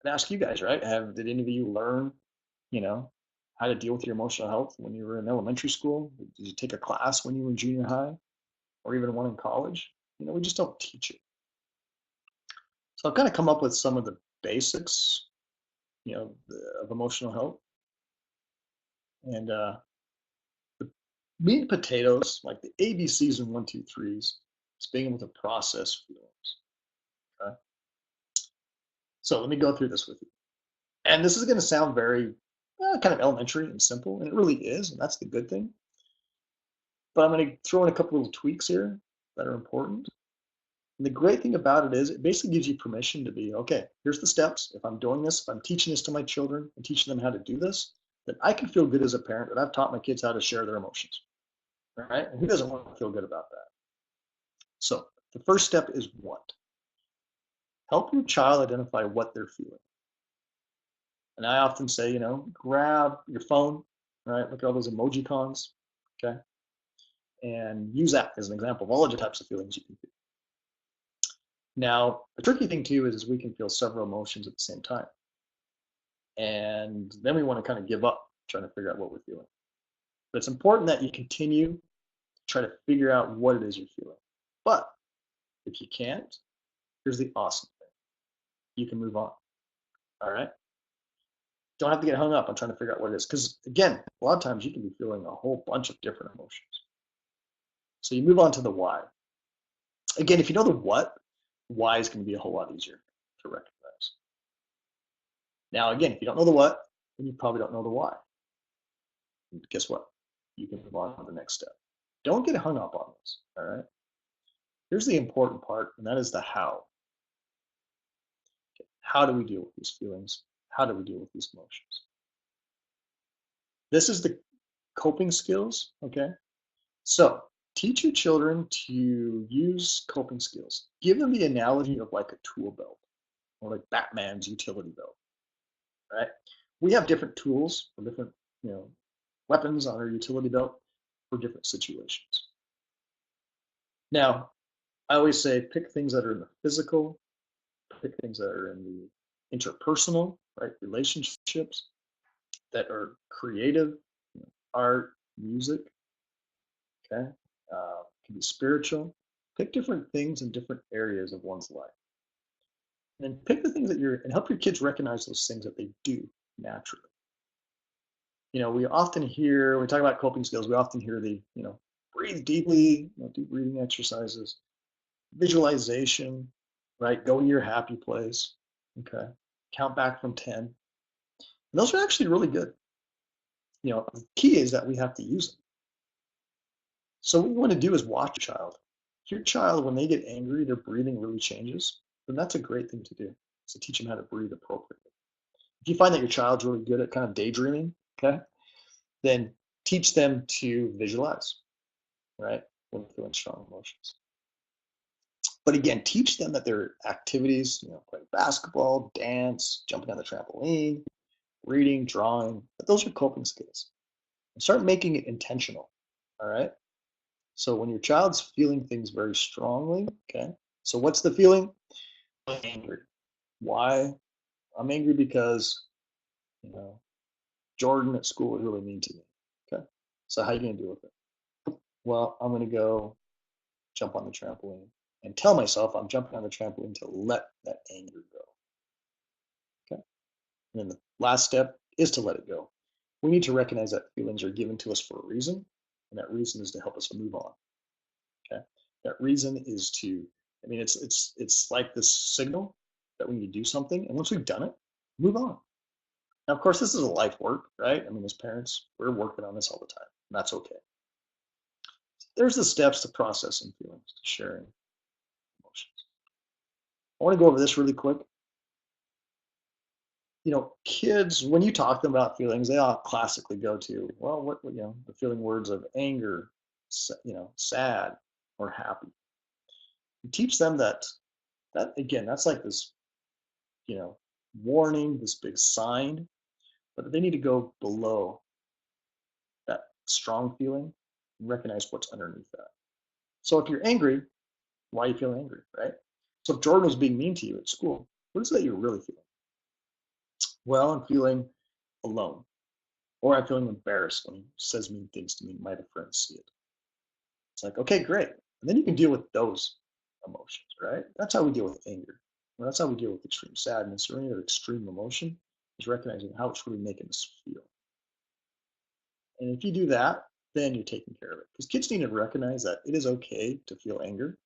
I'd ask you guys, right? Did any of you learn, how to deal with your emotional health when you were in elementary school? Did you take a class when you were in junior high or even one in college? We just don't teach it. So I've kind of come up with some of the basics, of emotional health. And the meat and potatoes, like the ABCs and 1, 2, 3s, it's being able to process feelings. Okay. So let me go through this with you. And this is going to sound very kind of elementary and simple, and it really is, and that's the good thing. But I'm going to throw in a couple little tweaks here that are important. And the great thing about it is it basically gives you permission to be, okay, here's the steps. If I'm doing this, if I'm teaching this to my children and teaching them how to do this, then I can feel good as a parent that I've taught my kids how to share their emotions, right? And who doesn't want to feel good about that? So the first step is what? Help your child identify what they're feeling. And I often say, grab your phone, right? Look at all those emoji cons, okay? And use that as an example of all the types of feelings you can feel. Now, the tricky thing too is we can feel several emotions at the same time. And then we want to kind of give up trying to figure out what we're feeling. But it's important that you continue to try to figure out what it is you're feeling. But if you can't, here's the awesome thing. You can move on. All right? Don't have to get hung up on trying to figure out what it is. Because again, a lot of times you can be feeling a whole bunch of different emotions. So you move on to the why. Again, if you know the what, why is going to be a whole lot easier to recognize. Now, again, if you don't know the what, then you probably don't know the why. And guess what? You can move on to the next step. Don't get hung up on this, all right? Here's the important part, and that is the how. Okay. How do we deal with these feelings? How do we deal with these emotions? This is the coping skills, okay? So teach your children to use coping skills. Give them the analogy of like a tool belt or like Batman's utility belt, right? We have different tools for different, weapons on our utility belt for different situations. Now, I always say pick things that are in the physical, pick things that are in the interpersonal, right? Relationships that are creative, art, music, okay? Can be spiritual. Pick different things in different areas of one's life. And then pick the things that and help your kids recognize those things that they do naturally. We often hear, when we talk about coping skills, we often hear breathe deeply, do breathing exercises, visualization, right? Go to your happy place, okay? Count back from 10. And those are actually really good. The key is that we have to use them. So what you want to do is watch your child. If your child, when they get angry, their breathing really changes, then that's a great thing to do, is to teach them how to breathe appropriately. If you find that your child's really good at kind of daydreaming, okay, then teach them to visualize, right, when feeling strong emotions. But again, teach them that their activities, playing basketball, dance, jumping on the trampoline, reading, drawing, that those are coping skills. And start making it intentional, all right? So when your child's feeling things very strongly, okay, so what's the feeling? I'm angry. Why? I'm angry because, Jordan at school was really mean to me, okay? So how are you going to deal with it? Well, I'm going to go jump on the trampoline and tell myself I'm jumping on the trampoline to let that anger go. Okay. And then the last step is to let it go. We need to recognize that feelings are given to us for a reason, and that reason is to help us move on. Okay. That reason is it's like this signal that we need to do something, and once we've done it, move on. Now, of course, this is a life work, right? As parents, we're working on this all the time, and that's okay. There's the steps to processing feelings, to sharing emotions. I want to go over this really quick. Kids, when you talk to them about feelings, they all classically go to, well, the feeling words of anger, sad, or happy. You teach them that again, that's like this, warning, this big sign, but they need to go below that strong feeling and recognize what's underneath that. So if you're angry, why are you feeling angry, right? So if Jordan was being mean to you at school, what is it that you're really feeling? Well, I'm feeling alone. Or I'm feeling embarrassed when he says mean things to me. My other friends see it. It's like, okay, great. And then you can deal with those emotions, right? That's how we deal with anger. Well, that's how we deal with extreme sadness or any other extreme emotion, is recognizing how it's really making us feel. And if you do that, then you're taking care of it. Because kids need to recognize that it is okay to feel anger.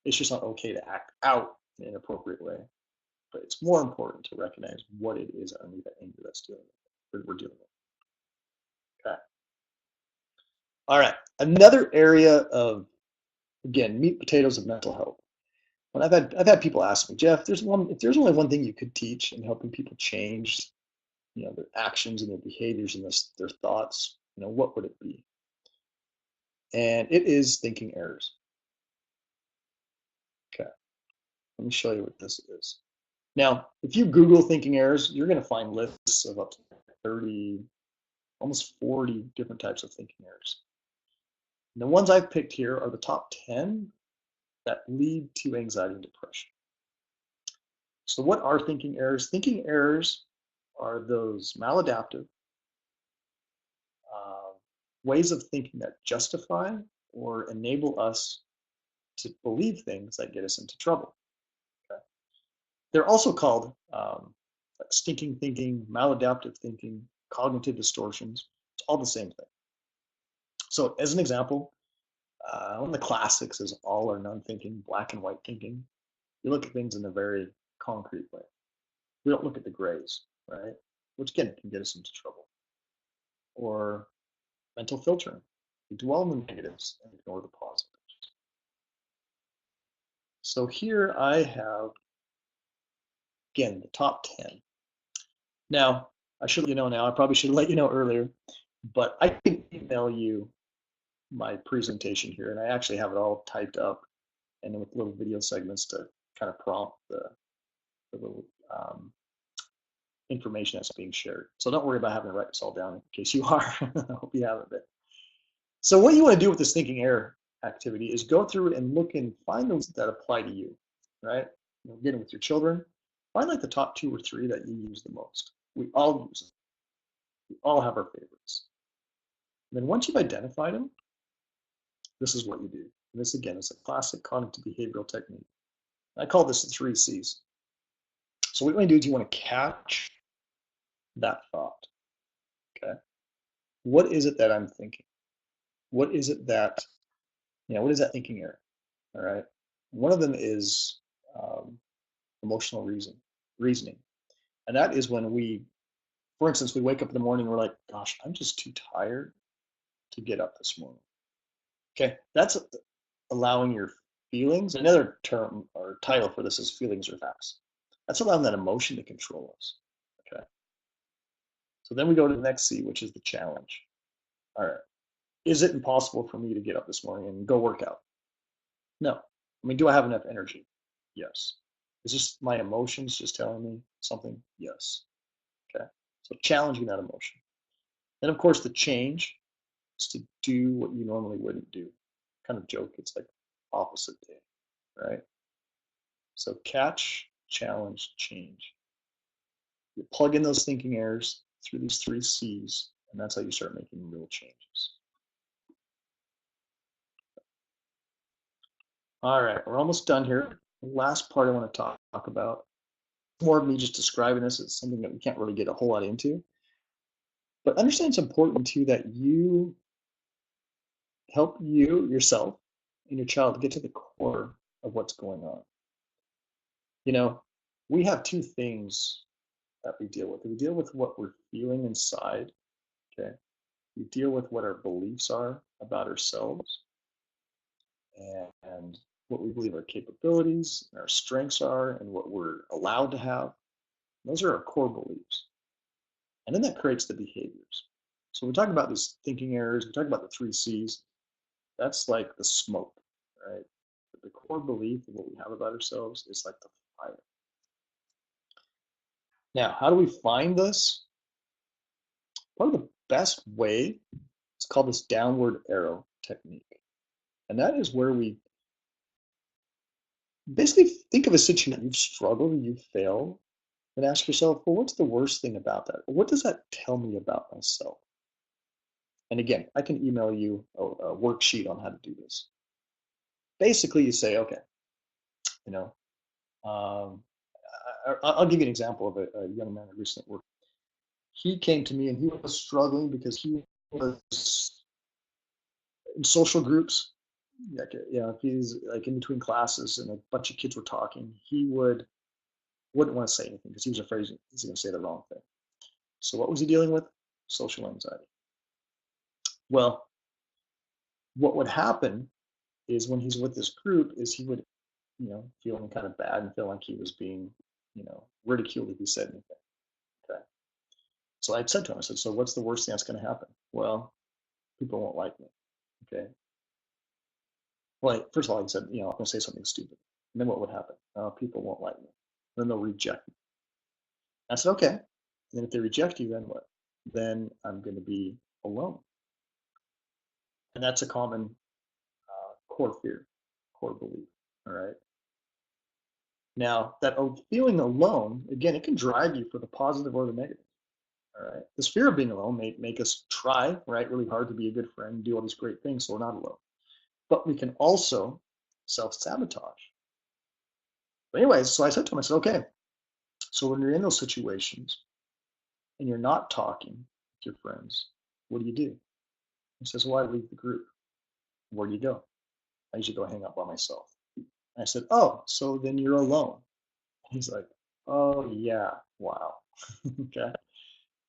It's just not okay to act out in an appropriate way. But it's more important to recognize what it is underneath that anger we're dealing with. Okay. All right. Another area of, again, meat and potatoes of mental health. When I've had people ask me, Jeff, if there's only one thing you could teach in helping people change, their actions and their behaviors and their thoughts, what would it be? And it is thinking errors. Okay. Let me show you what this is. Now, if you Google thinking errors, you're going to find lists of up to 30, almost 40 different types of thinking errors. And the ones I've picked here are the top 10 that lead to anxiety and depression. So what are thinking errors? Thinking errors are those maladaptive ways of thinking that justify or enable us to believe things that get us into trouble. Okay? They're also called like stinking thinking, maladaptive thinking, cognitive distortions. It's all the same thing. So as an example, one of the classics is all or none thinking, black and white thinking. You look at things in a very concrete way. We don't look at the grays, right? Which again can get us into trouble. Or mental filtering. We dwell on the negatives and ignore the positives. So here I have, again, the top 10. Now, I should let you know now, I probably should let you know earlier, but I can email you my presentation here, and I actually have it all typed up and with little video segments to kind of prompt the little information that's being shared. So don't worry about having to write this all down in case you are. I hope you have it. So what you want to do with this thinking error activity is go through and look and find those that apply to you, right? Get it with your children, find like the top 2 or 3 that you use the most. We all use them. We all have our favorites. And then once you've identified them, this is what you do. And this again is a classic cognitive behavioral technique. I call this the 3 C's. So what you want to do is you want to catch that thought. Okay. What is it that I'm thinking? What is it that, what is that thinking error? All right. One of them is emotional reasoning. And that is when we, for instance, we wake up in the morning, we're like, gosh, I'm just too tired to get up this morning. Okay. That's allowing your feelings. Another term or title for this is feelings or facts. That's allowing that emotion to control us. Okay. So then we go to the next C, which is the challenge. All right. Is it impossible for me to get up this morning and go work out? No. I mean, do I have enough energy? Yes. Is this my emotions just telling me something? Yes. Okay. So challenging that emotion. Then of course the change is to do what you normally wouldn't do. Kind of joke, it's like opposite day, right? So catch, challenge, change. You plug in those thinking errors through these 3 C's, and that's how you start making real changes. All right, we're almost done here. The last part I want to talk about, more of me just describing this. It's something that we can't really get a whole lot into. But understand it's important too that you help yourself, and your child get to the core of what's going on. We have 2 things that we deal with. We deal with what we're feeling inside, okay? We deal with what our beliefs are about ourselves and what we believe our capabilities and our strengths are and what we're allowed to have. Those are our core beliefs. And then that creates the behaviors. So when we talk about these thinking errors, we talk about the 3 C's, that's like the smoke, right? But the core belief of what we have about ourselves is like the fire. Now, how do we find this? Probably the best way is called this downward arrow technique. And that is where we basically think of a situation that you've struggled and you've failed and ask yourself, well, what's the worst thing about that? What does that tell me about myself? And again, I can email you a worksheet on how to do this. Basically, you say, okay, I'll give you an example of a young man I recently worked. He came to me and he was struggling because he was in social groups. Like, if he's like in between classes and a bunch of kids were talking, he wouldn't want to say anything because he was afraid he's going to say the wrong thing. So what was he dealing with? Social anxiety. Well, what would happen is when he's with this group is he would, feeling kind of bad and feel like he was being, ridiculed if he said anything. Okay. So I said to him, I said, so what's the worst thing that's going to happen? Well, people won't like me. Okay. Well, first of all, he said, I'm going to say something stupid. And then what would happen? People won't like me. Then they'll reject me. I said, okay. And then if they reject you, then what? Then I'm going to be alone. And that's a common core fear, core belief. All right. Now, that feeling alone, again, it can drive you for the positive or the negative. All right. This fear of being alone may make us try, right, really hard to be a good friend, do all these great things so we're not alone. But we can also self-sabotage. But anyways, so I said to him, I said, okay, so when you're in those situations and you're not talking with your friends, what do? He says, well, I leave the group. Where do you go? I usually go hang out by myself. And I said, oh, so then you're alone. He's like, oh yeah, wow. Okay.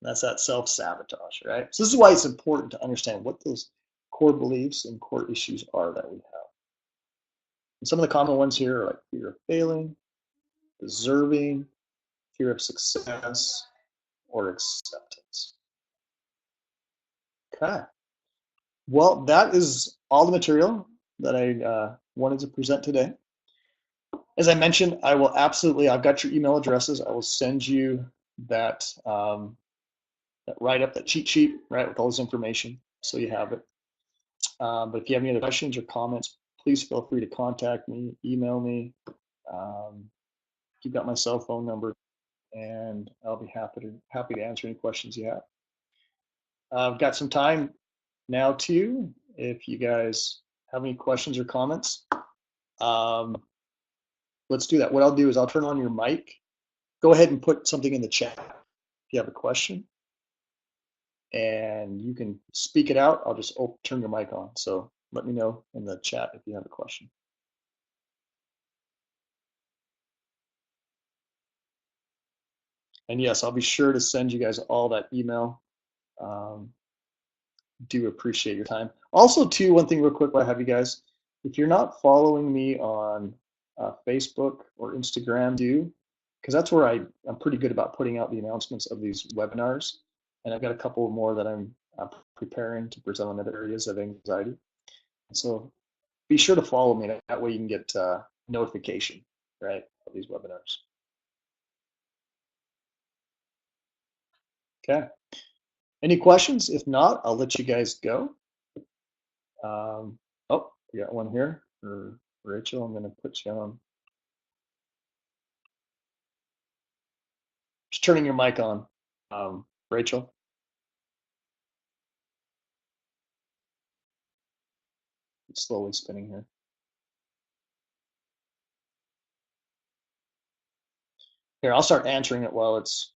That's that self-sabotage, right? So this is why it's important to understand what those core beliefs and core issues are that we have. And some of the common ones here are like fear of failing, deserving, fear of success, or acceptance. Okay. Well, that is all the material that I wanted to present today. As I mentioned, I've got your email addresses. I will send you that write-up, that cheat sheet, right, with all this information, so you have it. But if you have any other questions or comments, please feel free to contact me, email me. You've got my cell phone number, and I'll be happy to answer any questions you have. I've got some time now too, if you guys have any questions or comments. Let's do that. What I'll do is I'll turn on your mic. Go ahead and put something in the chat if you have a question, and you can speak it out. I'll just turn your mic on. So let me know in the chat if you have a question. And yes, I'll be sure to send you guys all that email. Do appreciate your time. Also, too, one thing real quick while I have you guys, if you're not following me on Facebook or Instagram, do, because that's where I'm pretty good about putting out the announcements of these webinars. And I've got a couple more that I'm preparing to present on other areas of anxiety. So be sure to follow me. That way you can get notification, right, of these webinars. Okay. Any questions? If not, I'll let you guys go. Oh, we got one here for Rachel. I'm going to put you on. Just turning your mic on, Rachel. It's slowly spinning here. Here, I'll start answering it while it's.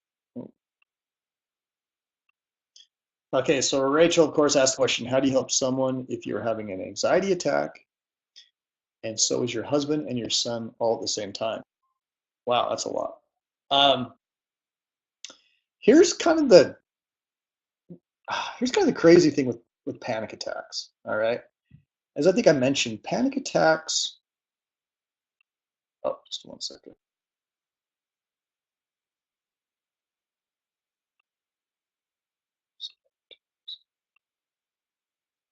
Okay, so Rachel, of course, asked the question, how do you help someone if you're having an anxiety attack and so is your husband and your son all at the same time? Wow, that's a lot. Here's kind of the crazy thing with panic attacks, all right? As I think I mentioned, panic attacks, oh, just 1 second.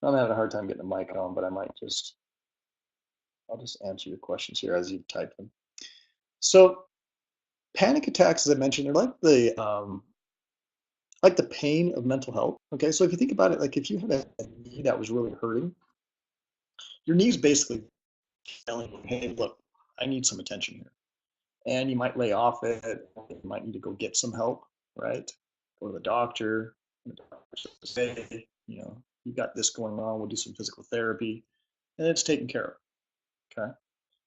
I'm having a hard time getting the mic on, but I'll just answer your questions here as you type them. So panic attacks, as I mentioned, they're like the pain of mental health. Okay, so if you think about it, like if you had a knee that was really hurting, your knee's basically telling you, hey, look, I need some attention here. And you might lay off it, you might need to go get some help, right? Go to the doctor, and the doctor says, hey, you got this going on, we'll do some physical therapy, and it's taken care of. Okay.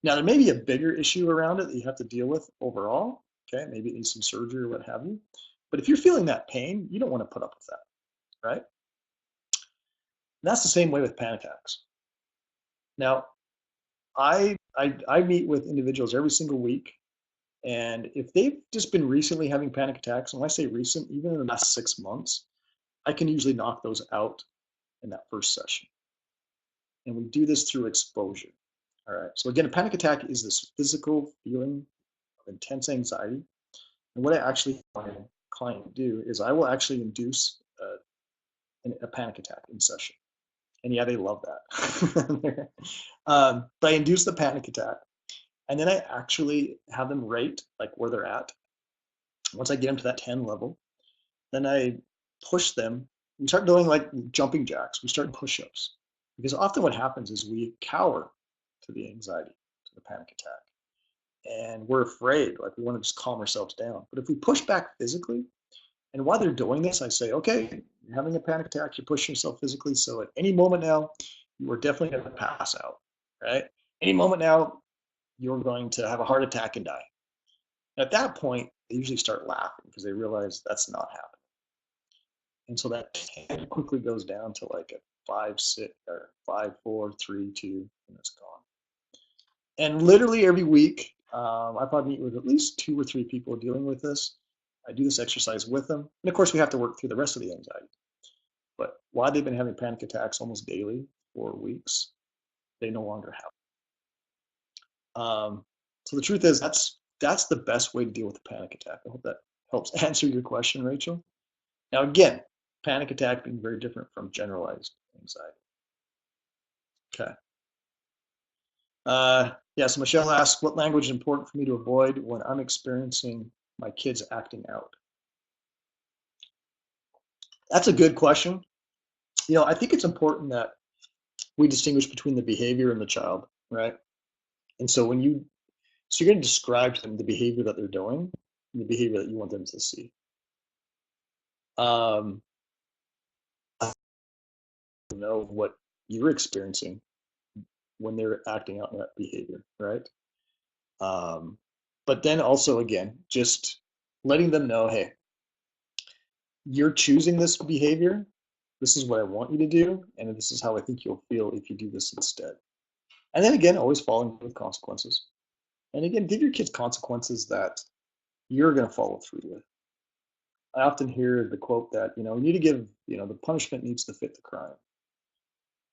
Now there may be a bigger issue around it that you have to deal with overall. Okay, maybe it needs some surgery or what have you. But if you're feeling that pain, you don't want to put up with that, right? And that's the same way with panic attacks. Now, I meet with individuals every single week, and if they've just been recently having panic attacks, and when I say recent, even in the last 6 months, I can usually knock those out in that first session. And we do this through exposure. All right. So again, a panic attack is this physical feeling of intense anxiety. And what I actually want a client to do is I will actually induce a panic attack in session. And yeah, they love that. But I induce the panic attack. And then I actually have them rate like where they're at. Once I get them to that 10 level, then I push them. We start doing like jumping jacks. We start push-ups. Because often what happens is we cower to the anxiety, to the panic attack. And we're afraid, like we want to just calm ourselves down. But if we push back physically, and while they're doing this, I say, okay, you're having a panic attack, you're pushing yourself physically, so at any moment now, you are definitely going to pass out, right? Any moment now, you're going to have a heart attack and die. At that point, they usually start laughing because they realize that's not happening. And so that 10 quickly goes down to like a 5, 6, or 5, 4, 3, 2, and it's gone. And literally every week, I probably meet with at least 2 or 3 people dealing with this. I do this exercise with them. And of course, we have to work through the rest of the anxiety. But while they've been having panic attacks almost daily for weeks, they no longer have. So the truth is, that's the best way to deal with a panic attack. I hope that helps answer your question, Rachel. Now, again, panic attack being very different from generalized anxiety. Okay. Yeah, so Michelle asks, what language is important for me to avoid when I'm experiencing my kids acting out? That's a good question. I think it's important that we distinguish between the behavior and the child, right? And so So you're going to describe to them the behavior that they're doing, and the behavior that you want them to see. I don't know what you're experiencing when they're acting out in that behavior, right? But then also, again, just letting them know, hey, you're choosing this behavior. This is what I want you to do, and this is how I think you'll feel if you do this instead. And then again, always following with consequences. And again, give your kids consequences that you're going to follow through with. I often hear the quote that, you need to give, the punishment needs to fit the crime.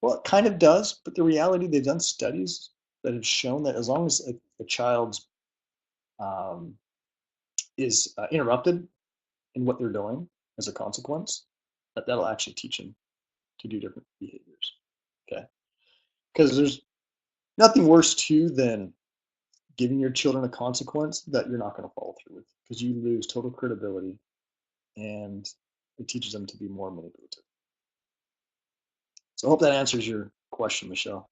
Well, it kind of does, but the reality, they've done studies that have shown that as long as a child's is interrupted in what they're doing as a consequence, that'll actually teach them to do different behaviors. Okay, because there's nothing worse too than giving your children a consequence that you're not going to follow through with, because you lose total credibility and it teaches them to be more manipulative. So I hope that answers your question, Michelle.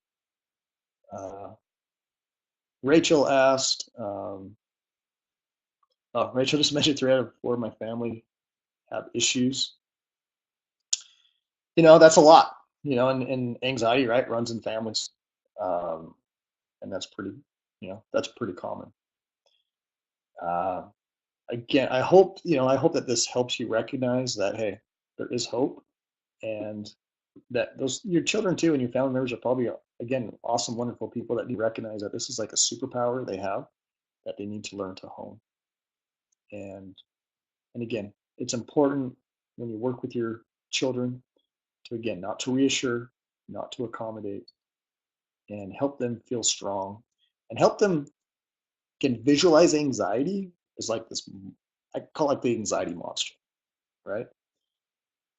Rachel asked, Rachel just mentioned 3 out of 4 of my family have issues. That's a lot, and anxiety, right, runs in families. And that's pretty, that's pretty common. Again, I hope that this helps you recognize that, hey, there is hope, and that your children too and your family members are probably, again, awesome, wonderful people that do recognize that this is like a superpower they have that they need to learn to hone. And again, it's important when you work with your children to, again, not to reassure, not to accommodate, and help them feel strong, and help them, again, visualize anxiety as like this, I call it the anxiety monster, right?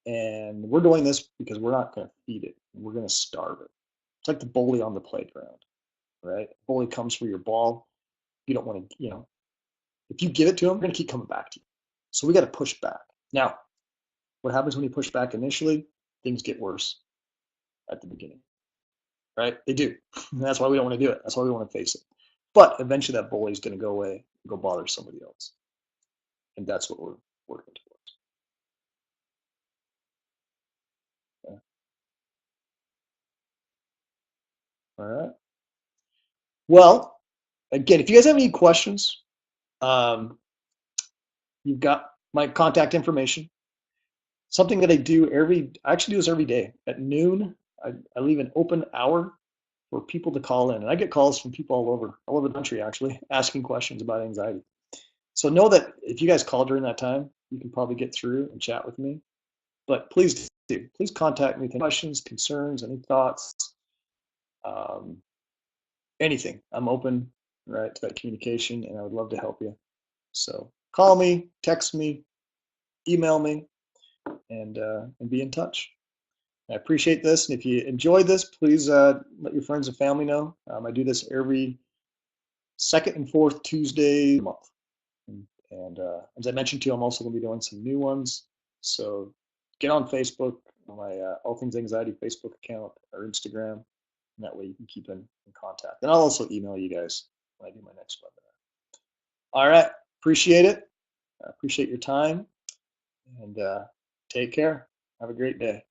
And we're doing this because we're not going to feed it. We're going to starve it. It's like the bully on the playground, right? Bully comes for your ball. You don't want to, if you give it to them, they're going to keep coming back to you. So we got to push back. Now, what happens when you push back initially? Things get worse at the beginning, right? They do. That's why we don't want to do it. That's why we want to face it. But eventually that bully is going to go away and go bother somebody else. And that's what we're working towards. Okay. All right. Well, again, if you guys have any questions, you've got my contact information. Something that I actually do this every day at noon. I leave an open hour for people to call in, and I get calls from people all over the country, actually, asking questions about anxiety. So know that if you guys call during that time, you can probably get through and chat with me. But please contact me with any questions, concerns, any thoughts, anything. I'm open, right, to that communication, and I would love to help you. So call me, text me, email me, and be in touch. I appreciate this, and if you enjoyed this, please let your friends and family know. I do this every 2nd and 4th Tuesday of the month. And as I mentioned to you, I'm also going to be doing some new ones. So get on Facebook, my All Things Anxiety Facebook account or Instagram, and that way you can keep in contact. And I'll also email you guys when I do my next webinar. All right, appreciate it. I appreciate your time, and take care. Have a great day.